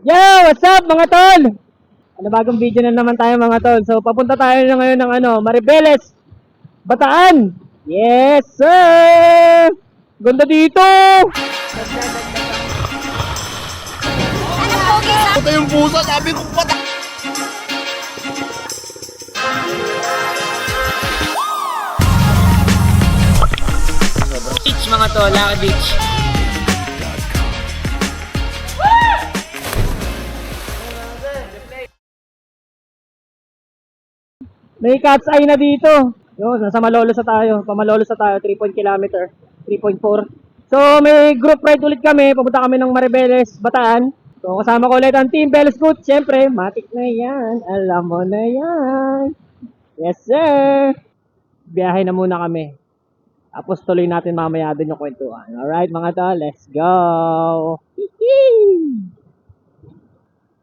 Yo! What's up mga tol? Ano bagong video na naman tayo mga tol. So papunta tayo na ngayon ng Maribeles, Bataan. Yes sir! Ganda dito! Puta yung pusa, sabi ko pata. Beach mga tol, Laka Beach. May cat's eye na dito. Yun, nasa Malolos na tayo. Pamalolos na tayo, 3 kilometer, 3.4. So, may group ride ulit kami. Pupunta kami ng Maribeles, Bataan. So, kasama ko ulit ang Team Beles Foot. Siyempre, matik na yan. Alam mo na yan. Yes, sir. Biyahe na muna kami. Tapos tuloy natin mamaya din yung kwentuhan. Alright, mga tol. Let's go. Hihi!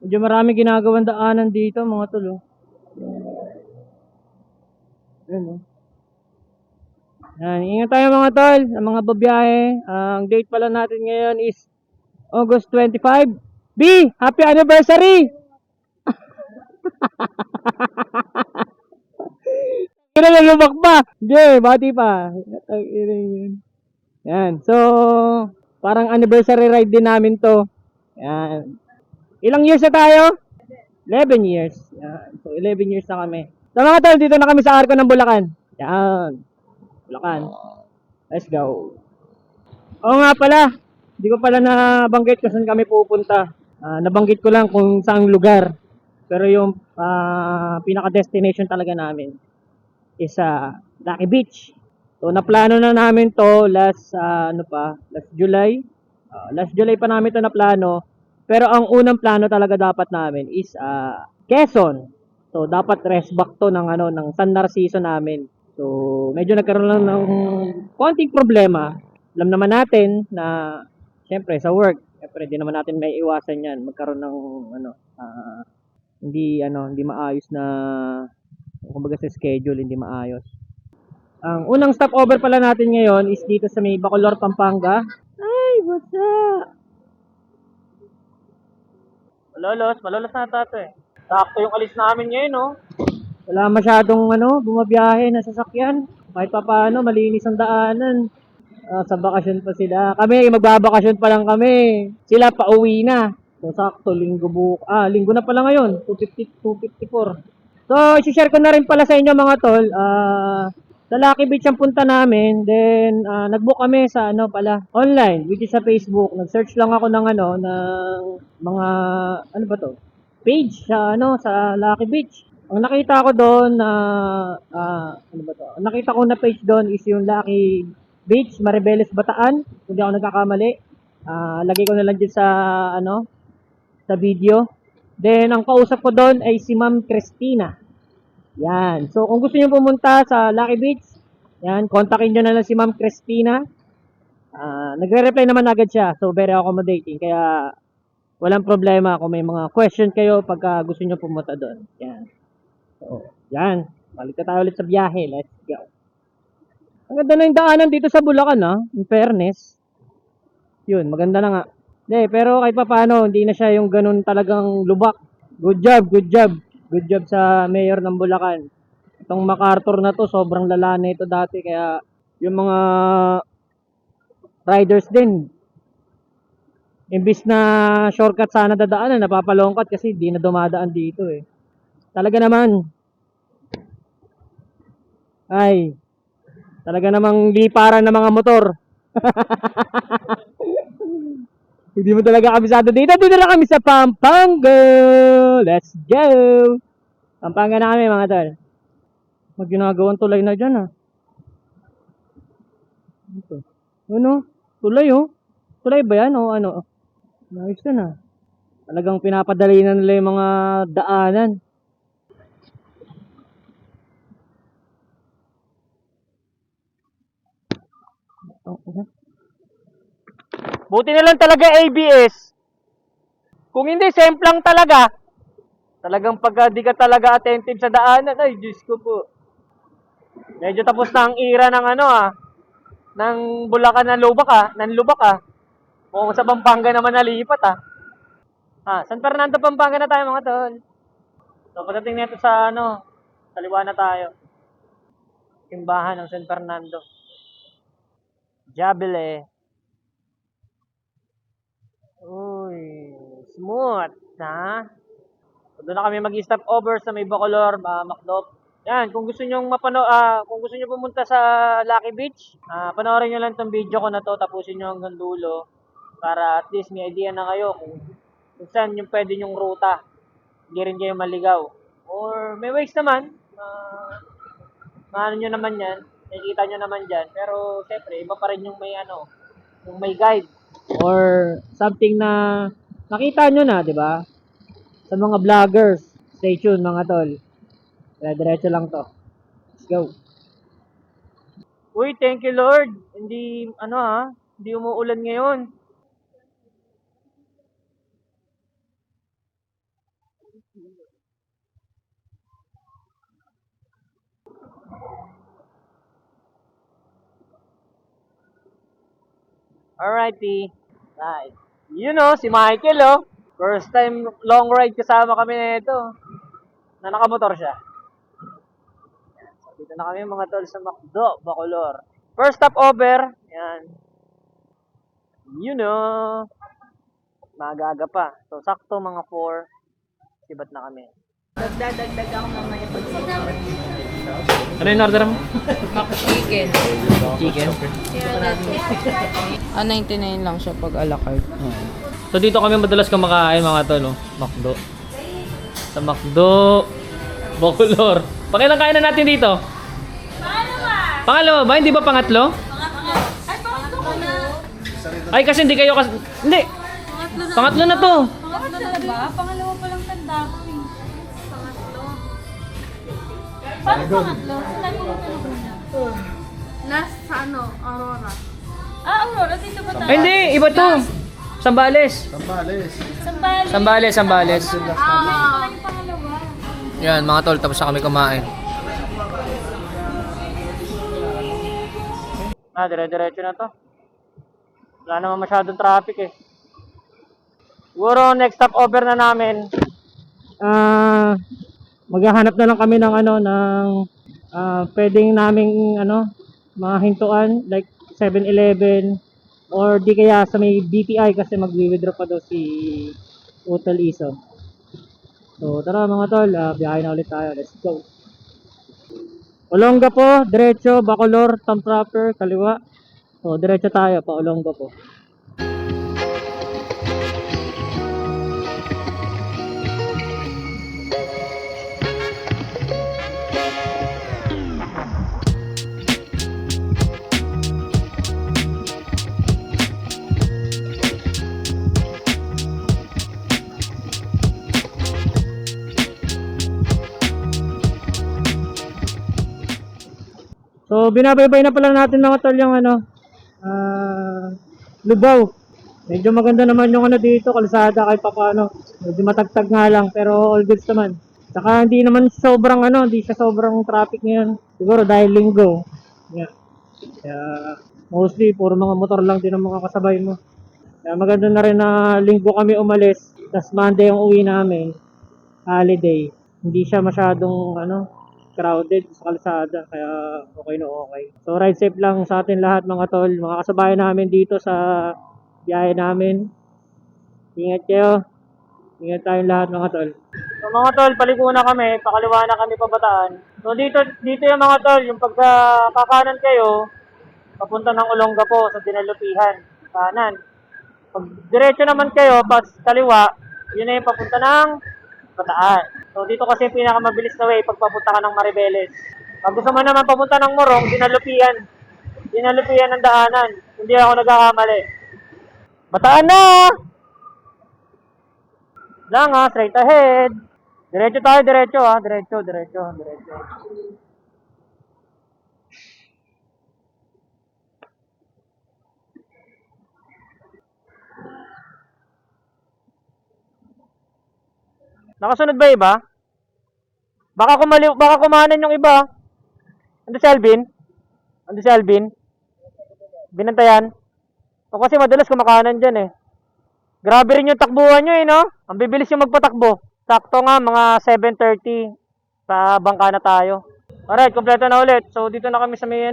Medyo marami ginagawang daanan dito, mga tol. Oh. Ayan, oh. Yan, ingat tayo mga tol, ang mga babiyahe. Ang date pala natin ngayon is August 25. B, happy anniversary! Kaya na lumak pa. Hindi, bati pa. Yan, so parang anniversary ride din namin to. Yan. Ilang years na tayo? 11 years. Yan. So 11 years na kami. So mga tol, dito na kami sa Arco ng Bulacan. Yan. Bulacan. Let's go. Oo nga pala. Hindi ko pala nabanggit kung saan kami pupunta. Nabanggit ko lang kung saang lugar. Pero yung pinaka-destination talaga namin is Lucky Beach. So naplano na namin to last July. Last July pa namin to naplano. Pero ang unang plano talaga dapat namin is Quezon. So dapat rest back to ng San Narciso namin. So medyo nagkaroon lang ng konting problema. Alam naman natin na syempre sa work, syempre di naman natin may iwasan 'yan. Magkaroon ng hindi maayos na kumbaga sa schedule, hindi maayos. Ang unang stopover pala natin ngayon is dito sa may Bacolor, Pampanga. Ay, what's up? Malolos na tato eh. Sakto yung alis namin ngayon, no? Wala masyadong bumabiyahe na sasakyan. Kahit pa paano, malinis ang daanan. Sa bakasyon pa sila. Kami, magbabakasyon pa lang kami. Sila pauwi na. So, sakto, linggo na pala ngayon. 254. So, isi-share ko na rin pala sa inyo mga tol. Sa Lucky Beach ang punta namin. Then, nag-book kami sa online, which is sa Facebook. Nag-search lang ako ng mga, page sa Lucky Beach. Ang nakita ko doon Ang nakita ko na page doon is yung Lucky Beach, Maribeles, Bataan. Kung di ako nagkakamali. Lagay ko na lang dyan sa video. Then, ang kausap ko doon ay si Ma'am Christina. Yan. So, kung gusto niyo pumunta sa Lucky Beach, yan, kontakin niyo na lang si Ma'am Christina. Nagre-reply naman agad siya. So, very accommodating. Kaya, walang problema kung may mga question kayo pagka gusto niyo pumunta doon. Yan. So, yan. Balik na tayo ulit sa biyahe. Let's go. Ang ganda na yung daanan dito sa Bulacan, in fairness. Yun, maganda na nga. Hindi, pero kahit pa paano, hindi na siya yung ganun talagang lubak. Good job, good job. Good job sa mayor ng Bulacan. Itong MacArthur na to, sobrang lala na ito dati. Kaya yung mga riders din, imbis na shortcut sana dadaanan, napapalongkat kasi di na dumadaan dito eh. Talaga naman. Talaga namang liparan ng mga motor. Hindi mo talaga kabisado dito. Dito na kami sa Pampanga. Let's go. Pampanga na kami mga tol. Magginagawang tulay na dyan Ito. Tulay Tulay ba yan o ano? Nice na. Talagang pinapadali na nila yung mga daanan. Buti na lang talaga ABS. Kung hindi, semplang talaga. Talagang pagka di ka talaga attentive sa daanan, ay Diyos ko po. Medyo tapos na ang ira ng ng Bulacan ng lubak Kung sa Pampanga naman nalipat San Fernando, Pampanga na tayo mga tol. So, pagdating nito sa kaliwa na tayo. Simbahan ng San Fernando. Jabile. Uy, smooth, ha? So, doon na kami mag-stop over sa may Bacolor, Macdop. Yan, kung gusto niyo kung gusto niyo pumunta sa Lucky Beach, panoorin niyo lang tong video ko na to, tapusin niyo hanggang dulo para at least may idea na kayo kung saan yung pwede yung ruta. Hindi rin kayo maligaw. Or may ways naman, maano nyo naman yan, nakikita nyo naman dyan. Pero syempre, iba pa rin yung yung may guide. Or something na nakita nyo na, di ba? Sa mga vloggers. Stay tuned mga tol. Diretso lang to. Let's go. Uy, thank you Lord. Hindi, hindi umuulan ngayon. Alrighty. Right. Si Michael, First time long ride kasama kami nito. Na nakamotor siya. So, dito na kami mga tol sa Macdo, Bacolor. First stop over. Yan. Magaga pa. So, sakto mga 4. Sibat na kami. Dagdag ako mamaya pag Ano yung order mo? chicken. Chicken? 99 lang siya pag a la carte. So dito kami madalas kumakain mga tol, Macdo. Sa Macdo, Bacolor. Pakilang kain na natin dito? Pangalawa ba? Hindi ba pangatlo? Ay, pangatlo ko na. Ay kasi hindi kayo hindi. Pangatlo na to. Pangatlo na ba? Pangalawa pa lang tanda ko eh. Pangatlo. Paano pangatlo? Saan mo pinuna? Last sa Aurora. Aurora, dito ba tayo? Ay hindi, iba to. Sambales. Sambales. Sambales. Wala yung pangalawa. Yan mga tol, tapos na kami kumain. Dire-diretso na to. Wala naman masyadong traffic eh. Siguro next stop over na namin. Maghahanap na lang kami ng pwedeng naming mahintuan like 7-Eleven or di kaya sa may BPI kasi magwi-withdraw pa daw si Utol Iso. So tara mga tol, biyahe na ulit tayo. Let's go. Olongapo, diretso, Bacolor, thumb proper, kaliwa. So diretso tayo pa Olongapo. So, binabaybay na pala natin mga tol yung Lubao. Medyo maganda naman yung dito, kalsada kahit papaano. Medyo matagtag nga lang, pero all goods naman. Saka hindi naman sobrang hindi siya sobrang traffic ngayon. Siguro dahil linggo. Yeah. Kaya, mostly, puro mga motor lang din ang mga kasabay mo. Kaya maganda na rin na linggo kami umalis. Tapos Monday ang uwi namin. Holiday. Hindi siya masyadong crowded sa kalsada, kaya okay na okay. So ride safe lang sa atin lahat mga tol, mga kasabayan namin dito sa biyahe namin. Ingat kayo. Ingat tayong lahat mga tol. So mga tol, paliko na kami, pakaliwa na kami pabataan. So dito yung mga tol, yung pagka kakanan kayo, papunta ng Olongapo sa Dinalupihan, kanan. Pag diretso naman kayo, pas kaliwa, yun na yung papunta ng Bataan. So dito kasi pinakamabilis na way pag papunta ka ng Maribeles. Pag gusto mo naman papunta ng Morong, Dinalupian. Dinalupian ang daanan. Hindi ako nagkakamali. Bataan na! Lang straight ahead. Diretso tayo, diretso Diretso. Nakasunod ba iba? Baka kumanan yung iba. Ando si Alvin? Binantayan? O kasi madalas kumakanan dyan eh. Grabe rin yung takbuhan nyo no? Ang bibilis yung magpatakbo. Sakto nga, mga 7:30. Sa bangka na tayo. Alright, kompleto na ulit. So, dito na kami sa may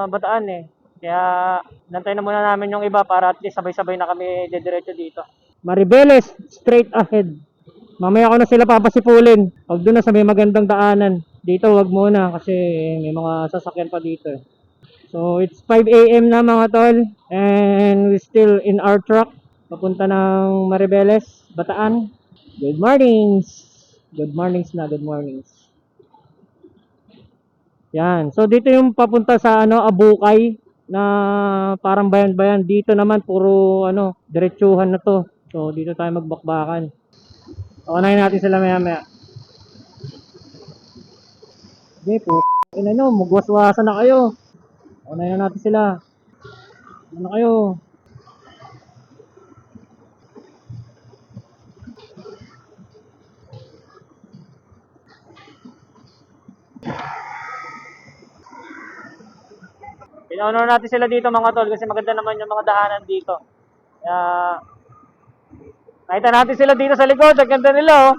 Bataan Kaya, nantay na muna namin yung iba para at least sabay-sabay na kami dediretso dito. Maribeles, straight ahead. Mamaya ko na sila papasipulin. Pag doon na sa may magandang daanan. Dito, wag muna kasi may mga sasakyan pa dito. So, it's 5 a.m. na mga tol. And we're still in our truck. Papunta ng Maribeles, Bataan. Good mornings! Good mornings na, good mornings. Yan. So, dito yung papunta sa Abukay na parang bayan-bayan. Dito naman, puro diretsuhan na to. So, dito tayo magbakbakan. Unahin natin sila maya-maya. Hindi po. Mugwas-wasan na kayo. Unahin na natin sila. Ano kayo? Pinauna natin sila dito mga tol kasi maganda naman yung mga daanan dito. Kaya nakita natin sila dito sa likod. Ang ganda nila oh.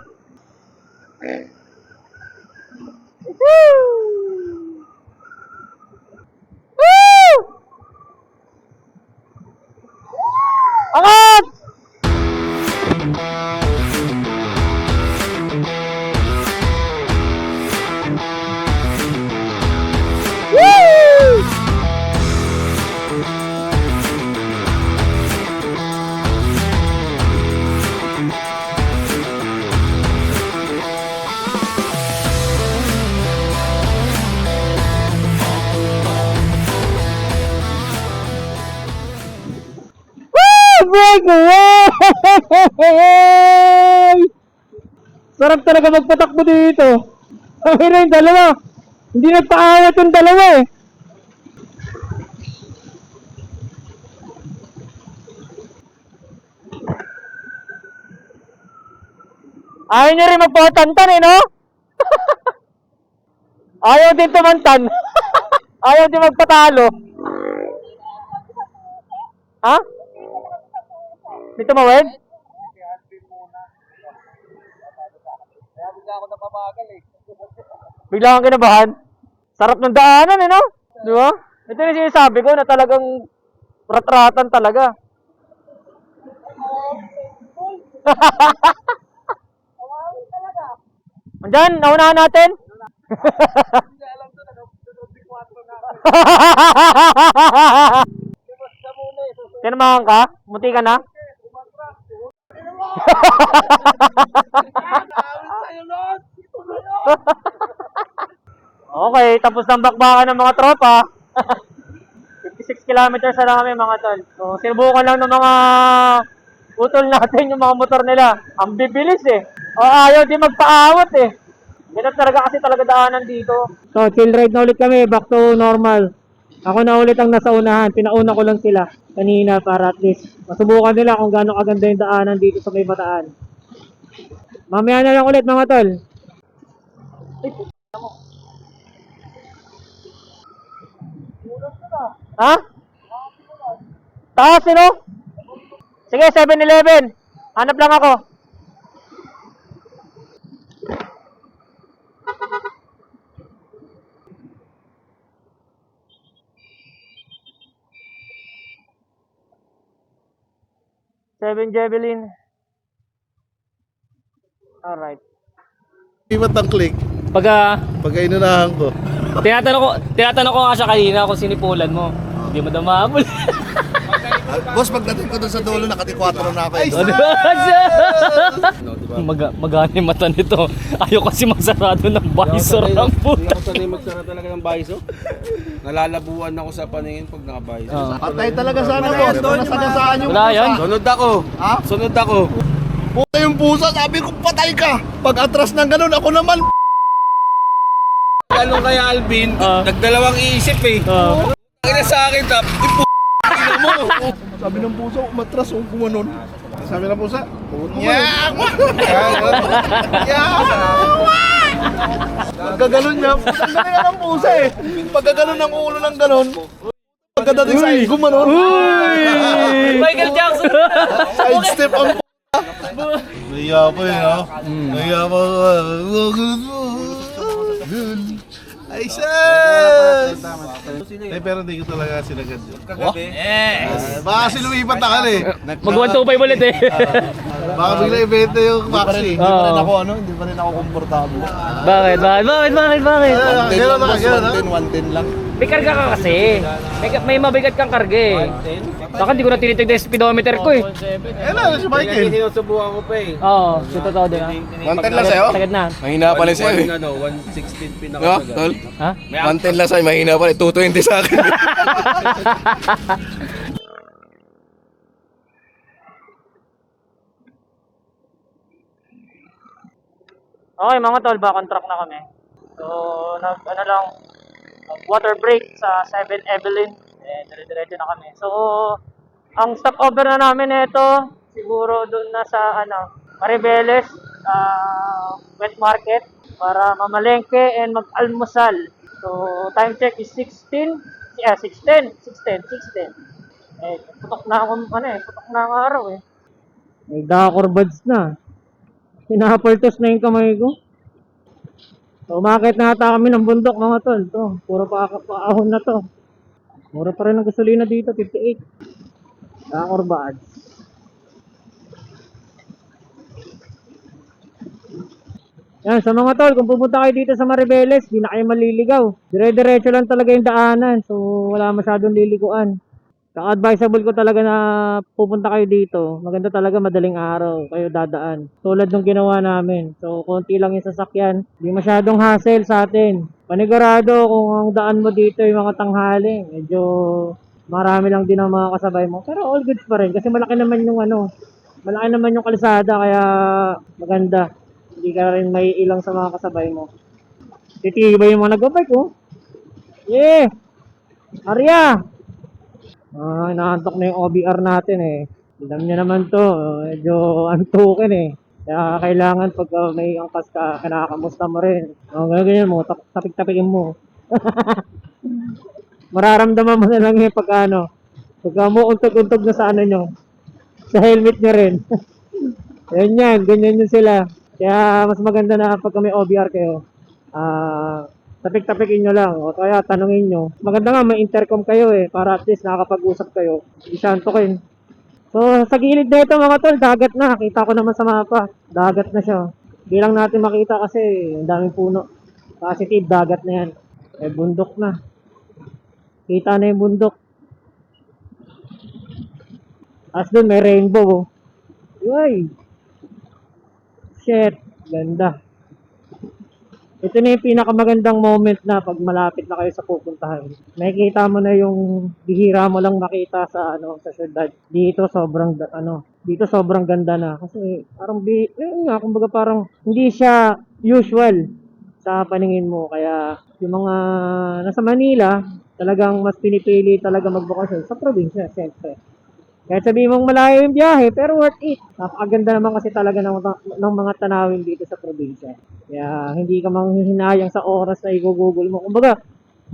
Woo! Woo! Angat! Woo! Breakaway! Sarap talaga magpatakbo dito. Ay na yung dalawa. Hindi nagpaawat yung dalawa eh. Ayaw nyo rin magpatantan no? Ayaw din tumantan. Ayaw din magpatalo. Ha? May tumawid? Bigla kang kinabahan. Sarap ng daanan no? Di ba? Ito yung sinasabi ko na talagang ratratan talaga. Andyan, naunahan natin. Tinamahan ka? Muti ka na? Okay, tapos ng bakbakan ng mga tropa. 56 kilometers na lang kami mga tol. So, sinubukan lang ng mga utol natin yung mga motor nila. Ang bibilis O ayaw din magpaawat Ganun talaga kasi talaga daanan dito. So, chill ride na ulit kami. Back to normal. Ako na ulit ang nasa unahan. Pinauna ko lang sila kanina para at least masubukan nila kung gaano kaganda yung daanan dito sa may Bataan. Mamaya na lang ulit mga tol. Ha? Taas Sige, 7-Eleven. Hanap lang ako. Seven Javelin. Alright. Di ba't ang click? Pagka Pagka inunahan ko. tinatanong ko nga siya kanina kung sinipulan mo. Hindi mo daw mahabol. Boss, pagdating ko doon sa dulo, nakati-4 na ako. Magani mata nito. Ayaw kasi magsarado ng visor ng puta. Hindi ako sanay magsara talaga ng visor. Nalalabuan ako sa paningin pag naka-visor. Patay talaga sana, boss. Doon nasagasaan yung Wala yan. Sunod ako. Ha? Sunod ako. puta yung pusa. Sabi ko, patay ka. Pag atras ng ganun, ako naman. Ano kaya Alvin? Nagdalawang isip Kaya sa akin, mo. Sabi ng pusa, umatras o gumanon. Sabi ng pusa, yeah! Pagkaganon niya, putang galing ng pusa Pagkaganon ng ulo ng ganon, Pagka dating sa ilgom, ano? Michael Jackson! Side step ang Naiya pa yun, ha? Naiya pa. Ay, sis! Eh, pero hindi ko talaga sinagad yun. Yes! Baka kasi lumipat na ka eh. Mag 125 ulit eh. Baka bigla ibenta yung Maxi. Hindi pa rin ako, Hindi pa rin ako komportable. Bakit? Gano'n na ka, gano'n, ha? 110 lang. May karga ka kasi. May mabigat kang karga eh. Baka hindi ko na tinitig yung speedometer ko eh. Eh, na, si Michael. Sinusubukan ko pa eh. Oo, so totoo din ah. 110 lang sa'yo? Tagad na. Mahina pala sa'yo eh. 116 pinaka. No, tol? Ha? 110 lang sa'yo, mahina pala. 220 sa akin. Okay mga tol, back on track na kami. So, water break sa 7 Evelyn. Dire-diretso na kami. So, ang stopover na namin ito, siguro doon na sa Maribeles wet market para mamalengke and mag-almusal. So, time check is 6:10. Putok na ang araw eh. May dakor buds na. Pinapaltos na yung kamay ko. So, umakit na ata kami ng bundok mga tol. To, puro paahon na to. Mura pa rin ang gasolina dito, 58. Dakor buds. Yan, sa mga tol, kung pupunta kayo dito sa Maribeles, di na kayo maliligaw. Dire-diretso lang talaga yung daanan, so wala masyadong liliguan. Kaya advisable ko talaga na pupunta kayo dito. Maganda talaga madaling araw kayo dadaan. Tulad nung ginawa namin. So, konti lang yung sasakyan. Di masyadong hassle sa atin. Panigurado kung ang daan mo dito yung mga tanghali. Medyo marami lang din ang mga kasabay mo. Pero all goods pa rin. Kasi malaki naman yung kalsada. Kaya maganda. Hindi ka rin may ilang sa mga kasabay mo. Titibay yung mga nag-bike, oh. Yeah! Arya! Inaantok na yung OBR natin eh. Alam niya naman to, medyo antukin eh. Kaya kailangan pag may angkas ka, kinakamusta mo rin. Ganyan mo, tapik-tapikin mo. Mararamdaman mo na lang yung pagka mo untog-untog na sa nyo. Sa helmet nyo rin. Ganyan yun sila. Kaya mas maganda na pag may OBR kayo. Tapik-tapikin nyo lang o kaya tanungin nyo. Maganda nga may intercom kayo eh para at least nakakapag-usap kayo. Isantokin. So sa gilid na ito mga tol, dagat na. Kita ko naman sa mapa. Dagat na siya. Hindi lang natin makita kasi ang daming puno. Positive, dagat na yan. Bundok na. Kita na yung bundok. As dun may rainbow. Uy! Shit! Ganda. Ito na yung pinakamagandang moment na pag malapit na kayo sa pupuntahan. Makikita mo na yung bihira mo lang makita sa sa syudad. Dito sobrang ganda na kasi kumbaga parang hindi siya usual sa paningin mo. Kaya yung mga nasa Manila, talagang mas pinipili talaga magbakasyon sa probinsya, siyempre. Kahit sabihin mong malayo yung biyahe, pero worth it. Napakaganda naman kasi talaga ng mga tanawin dito sa probinsya. Kaya hindi ka manghihinayang sa oras na i-google mo. Kumbaga,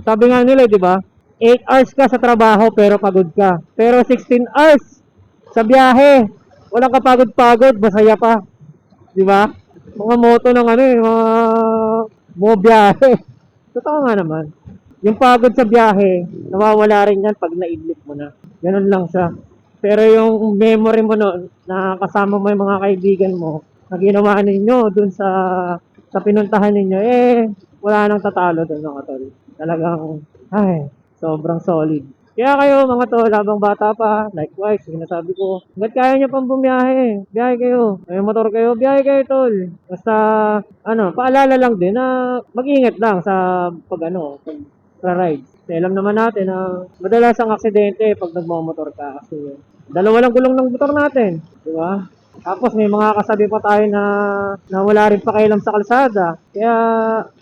sabi nga nila, di ba? 8 hours ka sa trabaho pero pagod ka. Pero 16 hours sa biyahe. Walang kapagod-pagod, masaya pa. Di ba? Mga moto ng mga biyahe. Totoo nga naman. Yung pagod sa biyahe, nawawala rin yan pag naidlip mo na. Ganun lang siya. Pero yung memory mo noon, na kasama mo yung mga kaibigan mo, na ginawa ninyo dun sa pinuntahan ninyo, wala nang tatalo dun mga tol. Talagang, sobrang solid. Kaya kayo mga tol, habang bata pa, likewise, sinasabi ko, hanggat kaya nyo pang bumiyahe, biyahe kayo. May motor kayo, biyahe kayo tol. Basta, paalala lang din na mag-ingat lang sa pag-ride. Kasi alam naman natin na madalas ang aksidente pag nagmamotor ka. Kasi dalawa lang gulong ng motor natin. Di ba? Tapos may mga kasabi pa tayo na wala rin pakialam sa kalsada. Kaya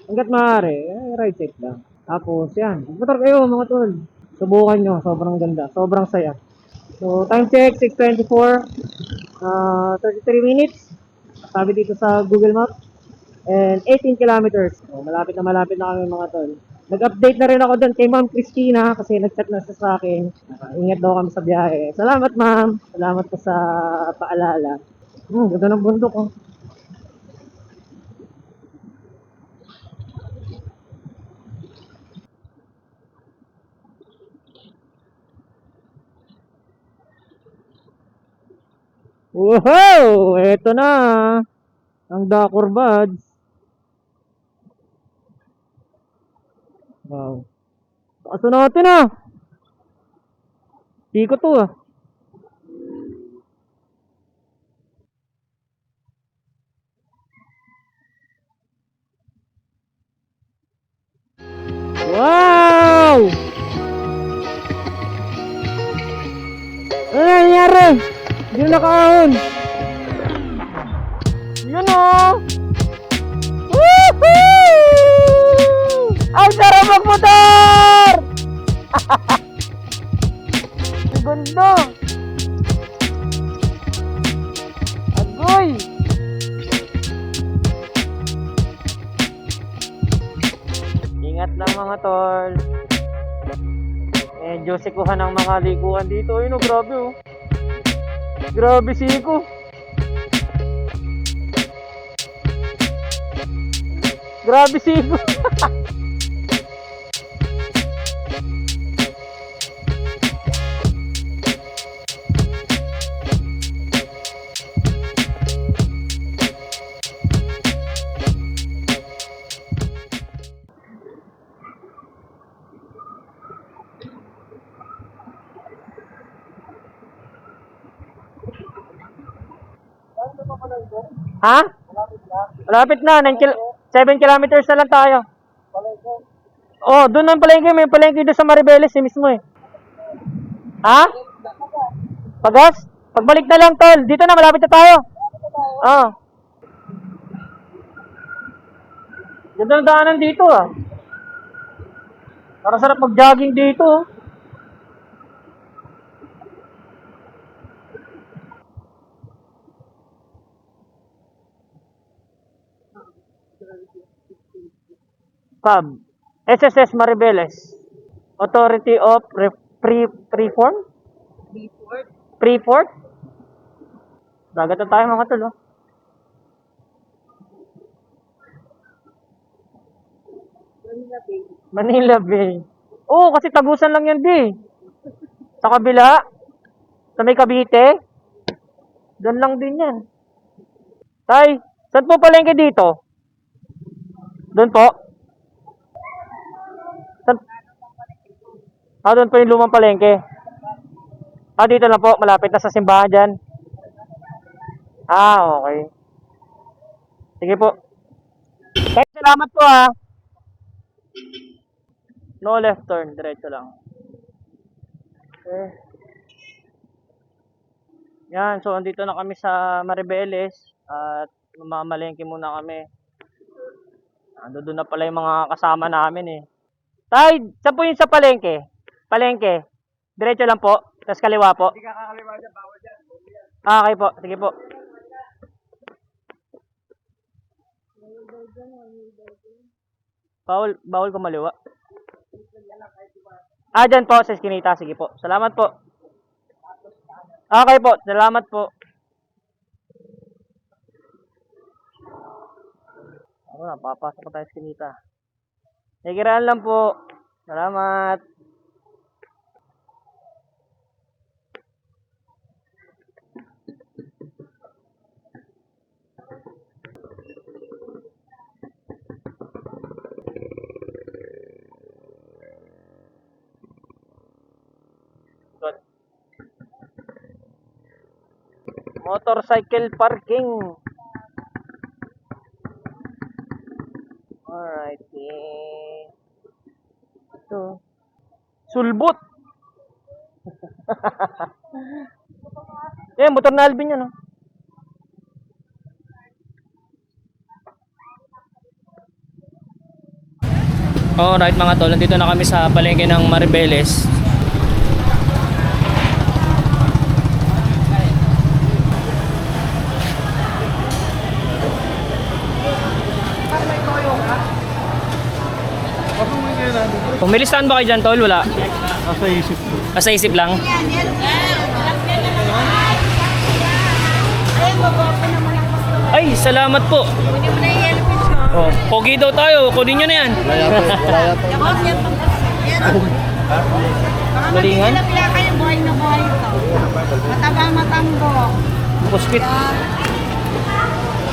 hanggat maaari, ride safe lang. Tapos yan, motor kayo mga tol. Subukan nyo, sobrang ganda, sobrang saya. So time check, 6:24, 33 minutes. Sabi dito sa Google Maps. And 18 kilometers. So, malapit na kami mga tol. Nag-update na rin ako doon kay Ma'am Christina kasi nag-chat na siya sa akin. Ingat daw kami sa biyahe. Salamat, ma'am. Salamat po sa paalala. Ganda ng bundok, oh. Wow! Eto na. Ang Dakor Buds. Wow. Kaso natin ah. Di ko to ah. Wow! Ano nangyari? Hindi na nakahon. Yun o. Woohoo! Ang sarap magmotor! Ang ganda. Agoy! Ingat lang mga tol. Medyo sikuhan ang mga liguan dito. Ayun o, grabe o. Grabe siko. Grabe siko. Ha? Malapit na. 7 kilometers na lang tayo. Oh, doon ang palengke. May palengke doon sa Maribeles mismo eh. Ha? Pagas? Pagbalik na lang, tol. Dito na, malapit na tayo. Oh. Ganda ng daanan dito ah. Para sarap mag-jogging dito. Oh. PAB, SSS Maribeles, Authority of Freeport? Freeport? Dagat na tayo mga tol, oh. Manila Bay. Oo, kasi tagusan lang yan, di. Sa kabila, sa may Cavite, doon lang din yan. Tay, saan po palengke dito? Doon po? Doon po yung lumang palengke. Dito lang po, malapit na sa simbahan dyan. Okay. Sige po. Salamat po No left turn, diretso lang. Okay. Yan, so andito na kami sa Maribeles at mamamalengke muna kami. Doon na pala yung mga kasama namin eh. Tay, saan po yung sa palengke? Palengke. Diretso lang po. Tapos kaliwa po. Hindi ka kakaliwa dyan. Bawal dyan. Okay po. Sige po. Bawal kumaliwa. Dyan po. Sa eskinita. Sige po. Salamat po. Okay po. Salamat po. Papasok pa tayo sa eskinita. Nagiraan lang po. Salamat. Good. Motorcycle parking. Alright. Ito. Sulbot. Motor na Alvin yan, oh. Alright mga tol, nandito na kami sa palengke ng Maribeles. Kung may listahan ba kayo dyan, tol? Wala. Nasa isip ko. Sa isip lang. Ay, salamat po. Oh, pogi daw tayo. Kunin nyo na yan. Wala yata. Galingan. kayo buhay na buhay ito. Mataba matambo. Puspit.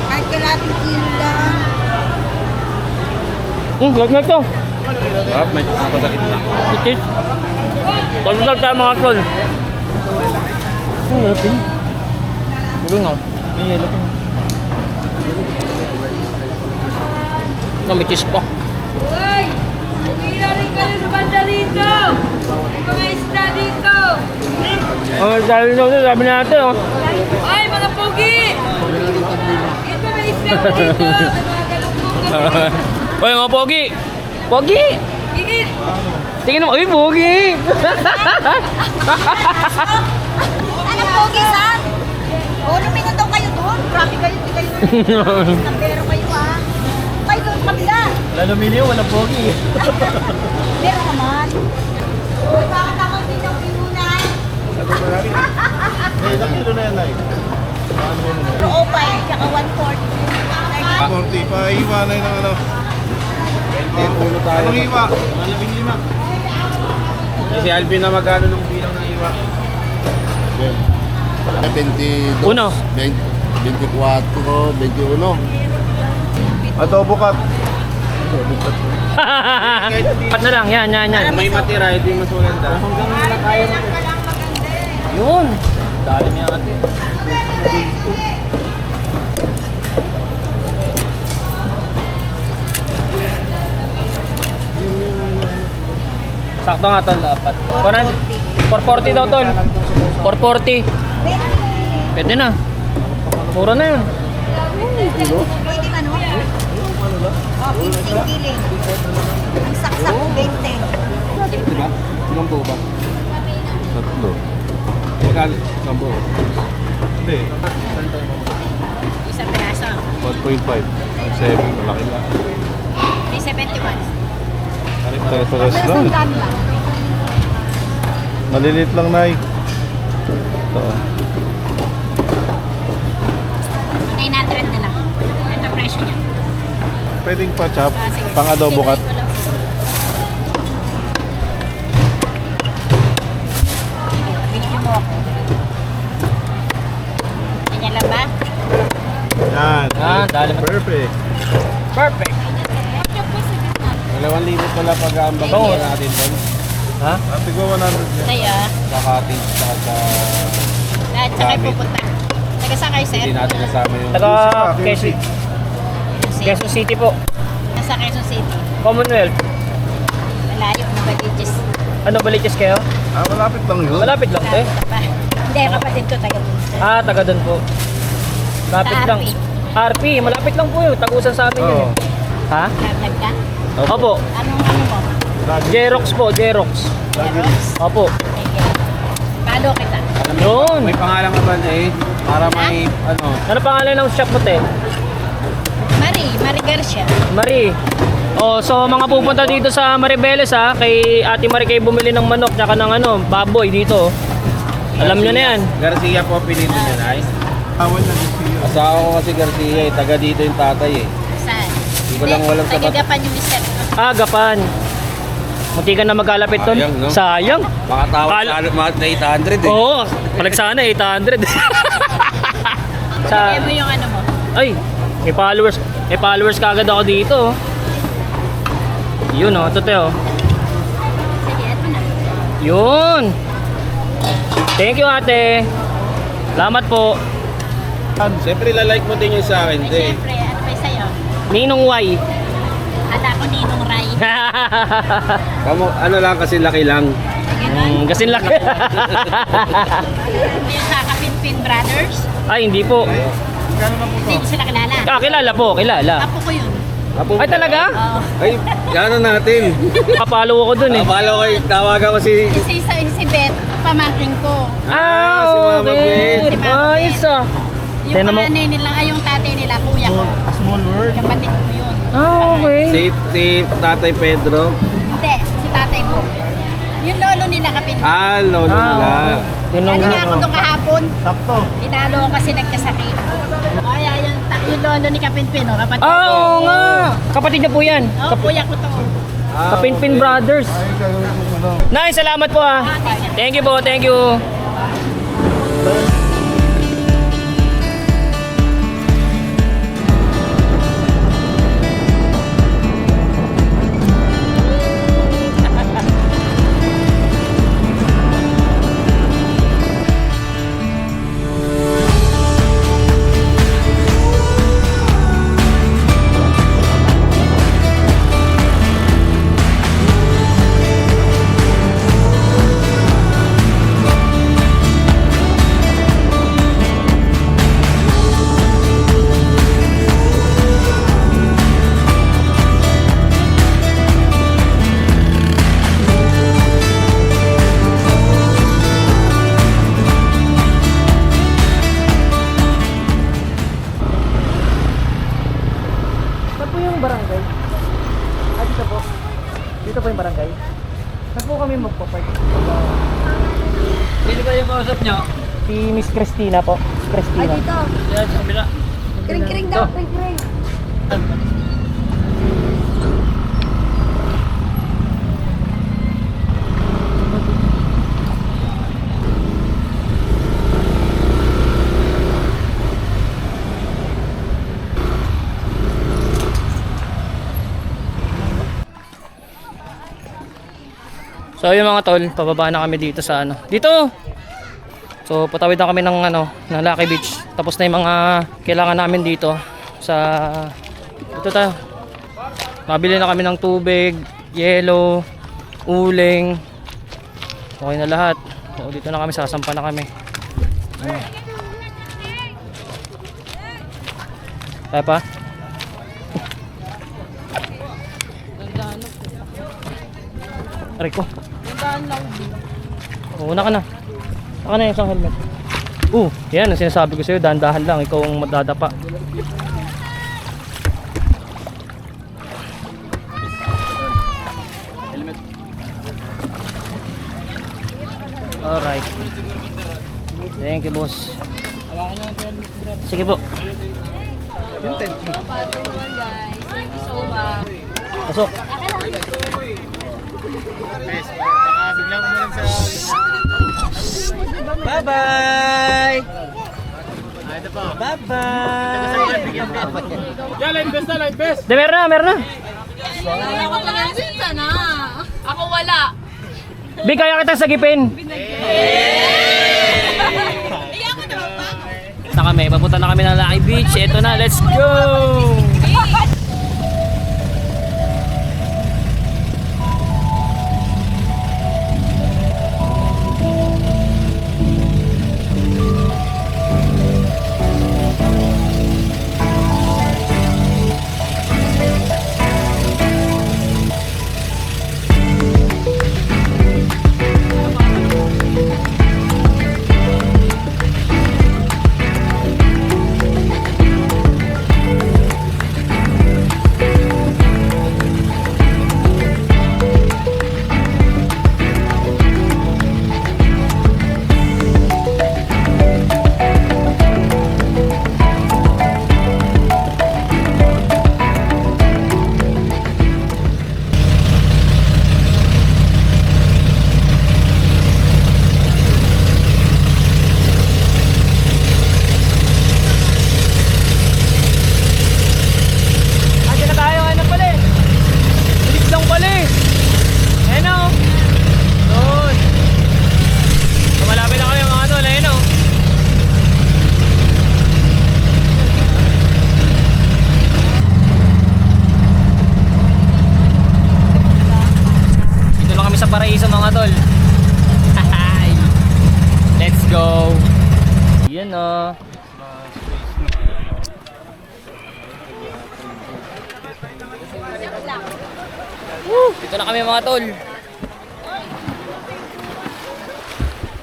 Kahit kalating kilo lang. Huwag na ito. May pasakit na. Itis. Tol tayo mga tol. Lapin. Gulo nga. May yelo pa. May cheese pa. Uy! Hindi rin kayo sa banda rito! May mga isda dito! Oh, sabi sabi natin oh. Ay, mga pogi! Ito may isda dito! May mga galungkong Oy, mga pogi. Pogi. Gigit! Tingin mo, uy, pogi. Ano pogi, San? O, lumingon daw kayo doon. Grabe kayo, hindi kayo pero kayo ha. Kayo doon kabila. Lalo minyo, wala pogi. Meron naman. Uy, bakit ako pinang pinunan? Ilang kilo na yan, Nay? Oo pa eh, tsaka 140. 40 pa, iwa na yun ng ano. Anong iwa? Malabing lima. Si Alvin na magkano nung bilang ng iwa? 22, Uno. 24, 21. Adobo cut. Pat na lang, yan. Kung may matira, ito yung mas maganda. Yun. Dali niya ate. Sakto nga tol, dapat. 440 daw tol. 440. Pwede na. Mura na yun. Pwede ano? Oh, 15 kiling. Ang saksak, 20. Ilang buo ba? Tatlo. Magkano? Ilang buo? Hindi. Isang piraso. 1.5. Ang 7, malaki lang. May 71. Pares lang. Sandaan lang. Malilit lang, Nay. Ito. 900 na lang. Ito presyo niya. Pwedeng pa-chop, Sige. pang adobo cut. Binigyan mo ako. Ganyan lang ba? Yan. Dali. Perfect. Perfect. 2,000 pala pag-aambag Oo. natin doon. Ha? Ate ko 100 yan. Sa'yo. Sa cottage, saka sa... Lahat sa kayo pupunta. Taga saan kayo, sir? Hindi natin kasama yung... Taga Quezon Quezon, City. Quezon City po. Nasa Quezon City. Commonwealth. Malayo na Baliches. Ano, Baliches kayo? Malapit lang yun. Malapit lang eh. Hindi, kapatid ko taga Bunso. Taga doon po. Malapit Sa lang. RP. RP, malapit lang po yun. Tagusan sa amin yun Oo. eh. Ha? Naglag ka? Opo. Anong ano mo? Xerox po, Xerox. Xerox? Opo. Sige. Follow kita. Yun. May pangalan ka ba eh? Para may ano... Ano pangalan ng shop mo, te? Marie Garcia. Marie. Oh, so mga pupunta dito sa Maribeles ha, kay Ate Marie kayo bumili ng manok tsaka ng ano, baboy dito. Alam nyo na yan. Garcia po pinito niya, Nay. Awan na dito yun. Asawa ko kasi Garcia eh. Taga dito yung tatay eh. Saan? Hindi ko lang walang sabat. Tagagapan yung mister ko. Gapan. Munti ka na magkalapit ton. Sayang, no? Sayang. Makatawag Kala- sa mga 800 eh. Oo, palag sana 800. Bigyan mo yung ano mo. Ay, may followers kagad ako dito. Oh. Yun oh, ito oh. Sige, ano na. Yun. Thank you ate. Salamat po. Siyempre, lalike mo din yung sa akin, Ay, te. syempre, ano ba sa'yo? Ninong Y. Hala ko Ninong Ray. Kamu, ano lang kasi laki lang. Kasi laki. Yung sa Kapinpin Brothers. Ay, hindi po. Hindi ko sila kilala. Kilala po, kilala. Apo ko yun. Ay, talaga? Oo. Ay, gano'n natin. Kapalo ako dun eh. Kapalo ko, tawagan ko si... Si Beth, pamangkin ko. si Mama okay. Beth. Si Mama Ayos ah. Yung Tignan mo. panganay nila, ay yung tatay nila, kuya ko. Small word. Kapatid ko yun. Okay. Si Tatay Pedro. Hindi, si tatay tatay mo. Yung lolo nila Kapinpin. Ah, lolo nila. Yun lang Kaya nga ako yun. doon kahapon. Sakto. Inalo ko kasi nagkasakit. Kaya yung lolo ni Kapinpin, oh, kapatid ko. Oo nga! Kapatid niya po yan. Oh, kuya ko to. Kapinpin Brothers. Ay, gagawin kong ano. Nay, salamat po ah. Thank you po, thank you. Saan po yung barangay? Ah, dito po. Dito po yung barangay. Saan po kami magpapark? Sino ba yung kausap niyo? Si Miss Christina po. Christina. Dito. Yan, sa kabila. Kring-kring daw, kring-kring. So yung mga tol, pababa na kami dito sa ano. Dito! So patawid na kami ng ano, ng Lucky Beach. Tapos na yung mga kailangan namin dito sa dito tayo. Mabili na kami ng tubig, yelo, uling. Okay na lahat. So dito na kami, sasampa na kami. Ano. Kaya pa? Aray ko. Una ka na. Saka na yung isang helmet. Yan ang sinasabi ko sa'yo. Dahan-dahan lang. Ikaw ang madadapa. Alright. Thank you, boss. Sige po. Pasok. Bye-bye! De, meron na. Ako wala. Bi, kaya kita sagipin. Papunta na kami ng Lucky Beach. Ito na, let's go! Paraiso mga tol. Let's go. Yan o. Dito na kami mga tol.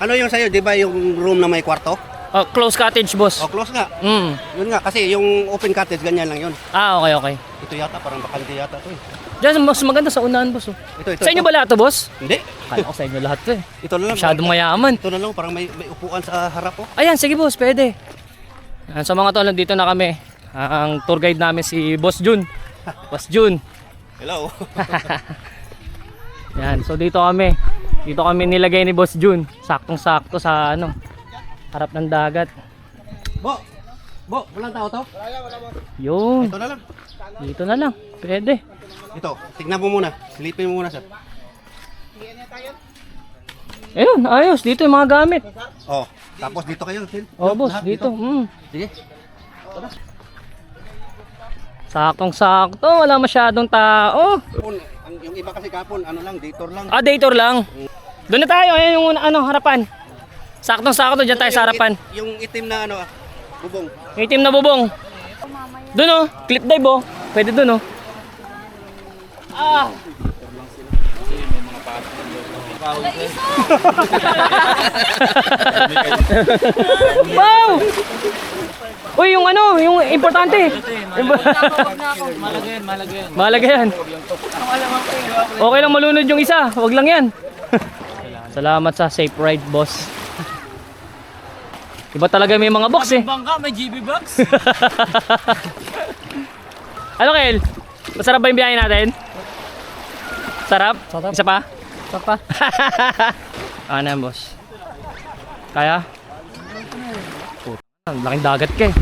Ano yung sa'yo, di ba yung room na may kwarto? Oh, close cottage, boss. O, close nga. Mm. Yun nga, kasi yung open cottage, ganyan lang yun. Ah, okay, okay. Ito yata, parang bakante yata to eh. Diyan, mas maganda sa unahan, boss. Oh. Ito. Sa inyo ba lahat to, boss? Hindi. Kala ko sa inyo lahat to eh. Ito na lang. Masyadong mayaman. Ito na lang, parang may upuan sa harap oh. Ayan, sige boss, pwede. Yan, sa mga tol, dito na kami. Ang tour guide namin si Boss Jun. Boss Jun. Hello. Yan, so dito kami. Dito kami nilagay ni Boss Jun. Saktong-sakto sa ano, harap ng dagat. Bo, walang tao to? Yun, Ito na lang. dito na lang. Pwede. Ito, tignan mo muna. Silipin mo muna, sir. Ayun, ayos. Dito yung mga gamit. Oh, tapos dito kayo, Phil. Oh, boss, Lahat dito. Sige. Saktong-sakto. Wala masyadong tao. Yung iba kasi kapon, ano lang, dator lang. Ah, day tour lang. Doon na tayo. Ayan yung ano, harapan. Saktong-sakto. Diyan tayo sa harapan. Yung itim na ano, bubong. May itim na bubong. Doon oh, clip dive oh. Pwede doon oh. Ah. Wow! Uy, yung ano, yung importante. Malagayan. Okay lang malunod yung isa, wag lang yan. Salamat sa safe ride, boss. Iba talaga may mga box eh. Bangka, may GB box. Ano, Kel? Masarap ba yung biyahe natin? Sarap? Isa pa? Isa pa? Ano yan, boss? Kaya? Ang laking dagat ka eh.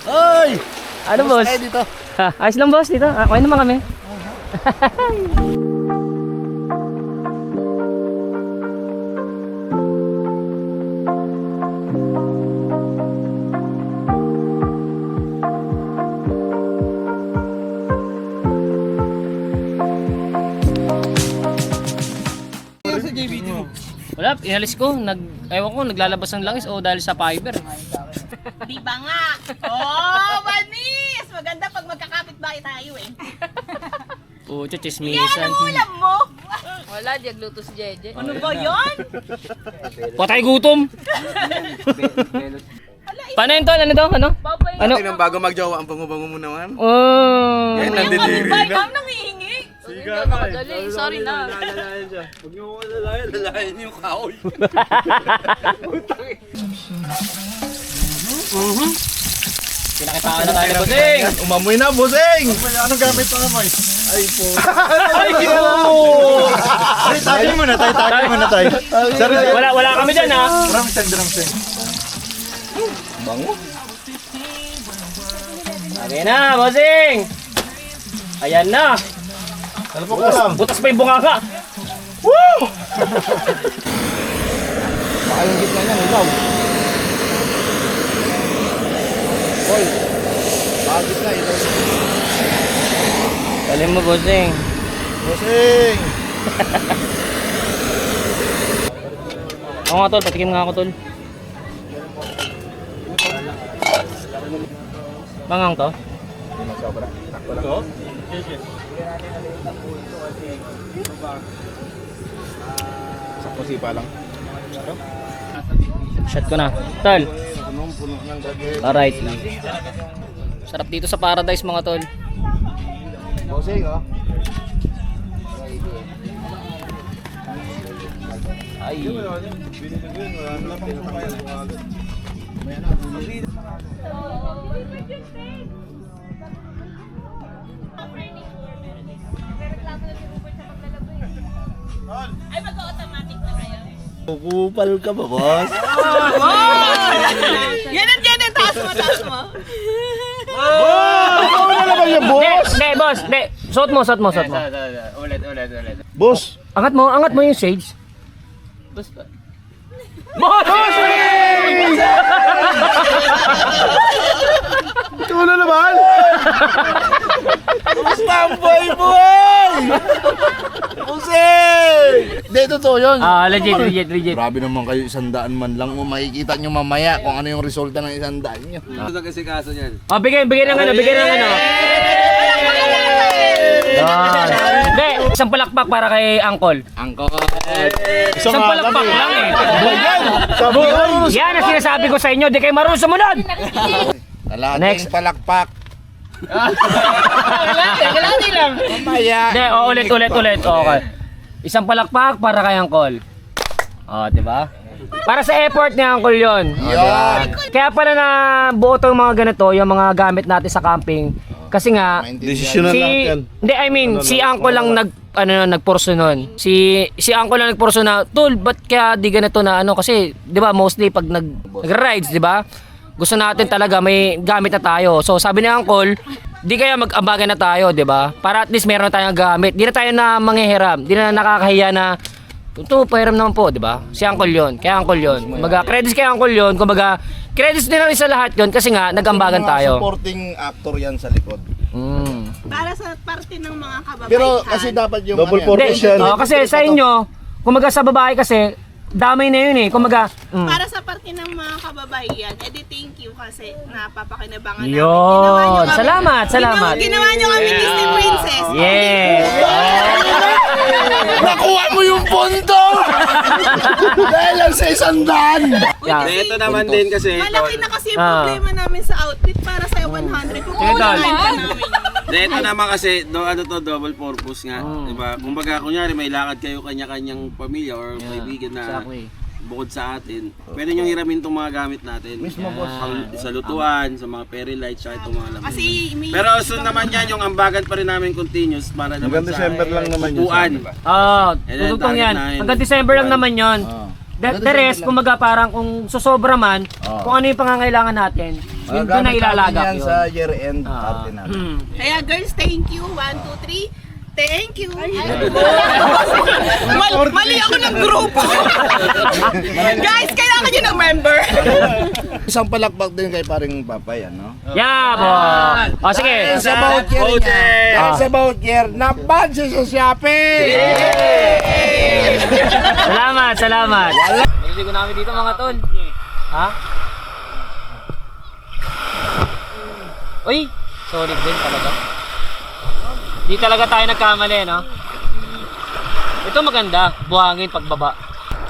Ay! Ano, boss? dito. Ha, ayos lang, boss, dito. Okay naman kami. Wala, inalis ko. Ewan ko, naglalabas ng langis o dahil sa fiber. Di ba nga? Oh, manis! Maganda pag magkakapit bahay tayo eh. Pucho, Yan chismisan. ang ulam mo! Wala, di agluto si Jeje. Ano ba yun? Patay gutom. Paano yun, tol? Ano to? Ano? Ano? Nang bago magjowa, ang bango-bango mo naman. Oh. Yan, nandidiri Ba't na. ang nangihingi? Dali, sorry na. Lalayan yung kaoy. Pinakitaan na tayo, bossing. Umamoy na, bossing! Anong gamit mo naman? Ay po. Ay, Ay, tayo muna tayo. Wala kami dyan, ha? Ramsen. Okay na, bossing. Ayan na. Ano po kulang? Butas pa yung bunganga. Baka yung gitna niya, ilaw. Hoy, baka gitna, ilaw. Galing mo, bossing. Bossing! Ako nga, tol. Patikim nga ako, tol. Mangang to? Sakto sipa lang. Shot ko na. Tol. Alright. Sarap dito sa Paradise, mga tol. Bossing, oh. Ay. Ay, mag-automatic na kayo. Kukupal ka ba, boss? Ganun, taas mo. Ano na naman yung boss? Hindi, boss. Hindi. Suot mo. Ulit. Boss! Angat mo yung shades. Boss! Ito na naman! Tamboy, boy! Bossing! Hindi, totoo yun. Ah, legit. Grabe naman kayo, 100 man lang. Makikita nyo mamaya kung ano yung resulta ng 100 nyo. Ano kasi kaso niyan? Oh, bigay ng ano. Hindi, isang palakpak para kay Uncle. Isang palakpak lang eh. Yan ang sinasabi ko sa inyo, di kayo marunong sumunod. Kalating palakpak. Kalahati lang. Mamaya. Hindi, ulit. Okay. Isang palakpak para kay Uncle. Di ba? Para sa effort ni Uncle yon. Yan. Kaya pala na buo tong mga ganito, yung mga gamit natin sa camping. Kasi nga, Desisyon na lahat yan. hindi, I mean, si Uncle lang nagporso nun. Si Uncle lang nagporso na, tol, ba't kaya di ganito na kasi, di ba, mostly pag nag-rides, di ba? Gusto natin talaga may gamit na tayo. So, sabi ni Uncle, di kaya mag-ambagan na tayo, di ba? Para at least meron na tayong gamit. Di na tayo na manghihiram. Di na nakakahiya na, ito, pahiram naman po, di ba? Si Uncle yon, kaya Uncle yon. Kumbaga, credits kay Uncle yon. Kumbaga, credits din rin sa lahat yon kasi nga, nag-ambagan tayo. Supporting actor yan sa likod. Para sa parte ng mga kababaihan. Pero kasi dapat yung Double ano yan. purpose yan. Kasi sa inyo, kumbaga sa babae kasi, damay na yun eh. Kumbaga, Para sa parte ng mga kababaihan, edi thank you kasi napapakinabangan namin. yun. Salamat. Ginawa nyo kami Disney Princess. Yes. Nakuha mo yung pondo! Dahil lang sa 100! Yeah. Ito naman din kasi. Malaki na kasi yung problema namin sa outfit para sa 100. Kung Sige, Tol. namin yun. Ito naman kasi, double purpose nga. Diba? Kumbaga, kunyari may lakad kayo kanya-kanyang pamilya or kaibigan na bukod sa atin. Pwede nyo hiramin itong mga gamit natin. Mismo sa lutuan, sa mga peri lights, sa itong mga laman. Kasi Pero soon naman yan, yung ambagan pa rin namin continuous para naman Hanggang December lang naman yun. upuan. Tututong yan. Hanggang December lang naman yun. The rest, kumaga parang kung susobra man, kung ano yung pangangailangan natin, yun doon na ilalagak yan yun. sa year-end party natin. Kaya girls, thank you. 1, 2, 3. Thank you. Mali ako ng grupo. Guys, kailangan nyo ng member. Isang palakpak din kay paring Papay, ano? Yeah, po. O sige. Sa voucher niya. Sa voucher, nabansi sa Shopee! Salamat. Naliligo namin dito mga tol. Ha? Uy, solid din talaga. Di talaga tayo nagkamali, no? Ito maganda, buhangin pagbaba.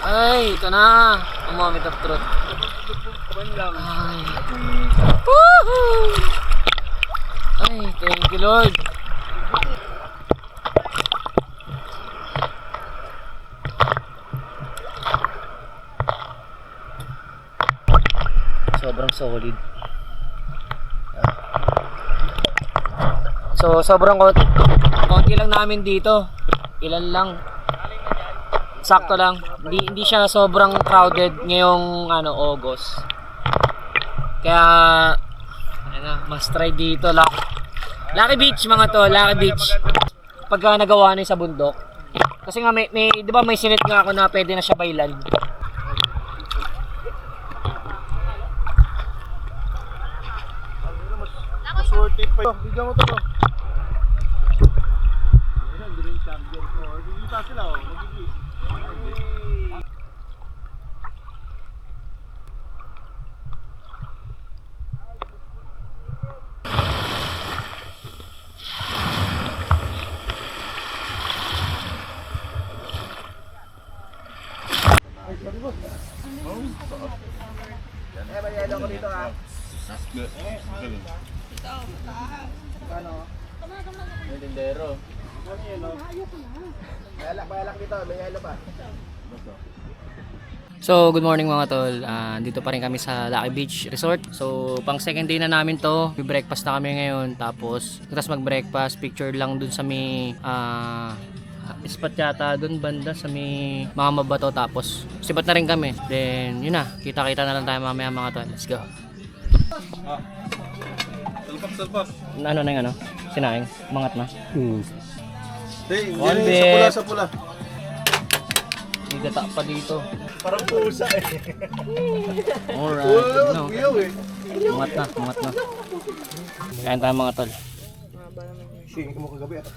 Ay, ito na. A moment of truth. Ay. Woohoo! Ay, thank you Lord. Sobrang solid. So, sobrang konti lang namin dito. Ilan lang. Sakto lang. Hindi siya sobrang crowded ngayong August. Kaya must try dito. Lucky Beach mga to, Lucky Beach. Pagka nagawa na sa bundok. Kasi nga may 'di ba may sinit nga ako na pwede na siya bailan. Bigyan mo to. So, good morning mga tol. Dito pa rin kami sa Lucky Beach Resort. So, pang second day na namin to. Breakfast na kami ngayon. Tapos mag-breakfast. Picture lang dun sa may spot yata dun banda sa may mga mabato. Tapos sibat na rin kami. Then, yun na. Kita-kita na lang tayo mamaya mga tol. Let's go. Salpak. Ano na yung sinaing? Mangat na. One bit. Sa pula. May gata pa dito. Parang pusa eh. Alright. No. Kuyaw eh. Mangat na. Kain tayo mga tol. Singin mo kagabi ah.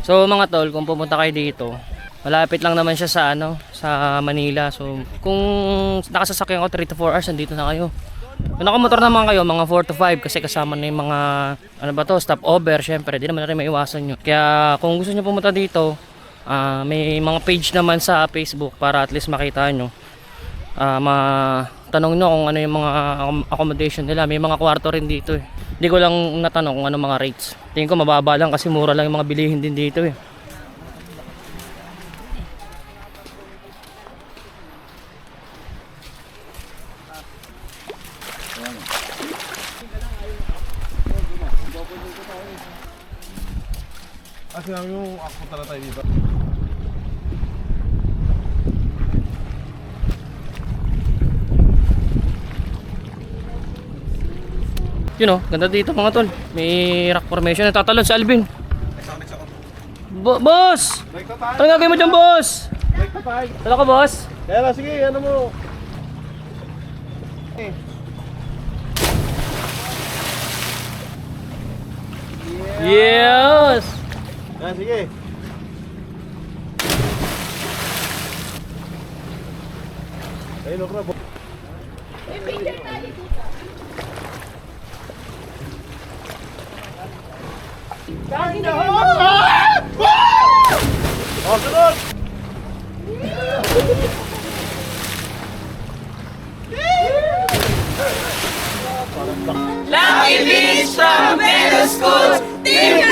So mga tol, kung pumunta kayo dito, malapit lang naman siya sa ano, sa Manila. So kung nakasasakyan ko 3 to 4 hours, nandito na kayo. Kung nakamotor naman kayo, mga 4 to 5 kasi kasama na yung mga ano ba to, stopover, syempre, di naman rin maiwasan nyo. Kaya kung gusto nyo pumunta dito, may mga page naman sa Facebook para at least makita nyo. Matanong nyo kung ano yung mga accommodation nila. May mga kwarto rin dito eh. Hindi ko lang natanong kung ano mga rates. Tingin ko mababa lang kasi mura lang yung mga bilihin din dito eh. Sinabi mo, ako tala tayo dito. Yun o, ganda dito mga tol. May rock formation. Natatalon si Alvin. Boss! Ano gagawin mo dyan, boss? Tala ka, boss? Kaya lang, sige, ano mo? Yes! Kaya sige. Ayun, look na. Oh, sunod! Lucky Beach from Middle School, Team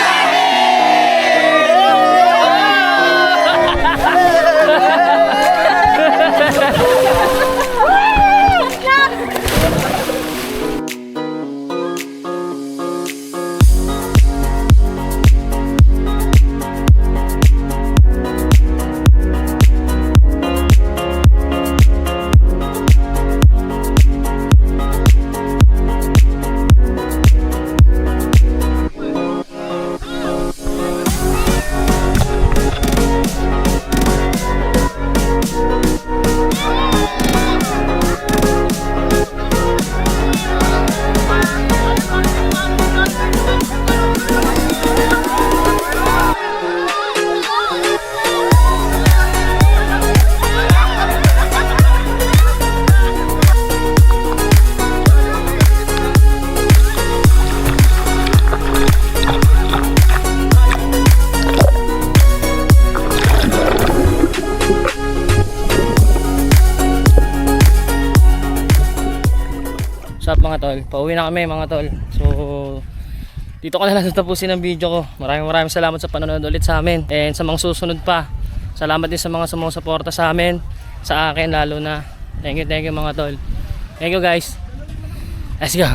Sup mga tol, pauwi na kami mga tol. So dito ko na lang tapusin ang video ko. Maraming salamat sa panonood ulit sa amin. And sa mga susunod pa, salamat din sa mga sumusuporta sa amin, sa akin lalo na. Thank you mga tol. Thank you guys. Let's go.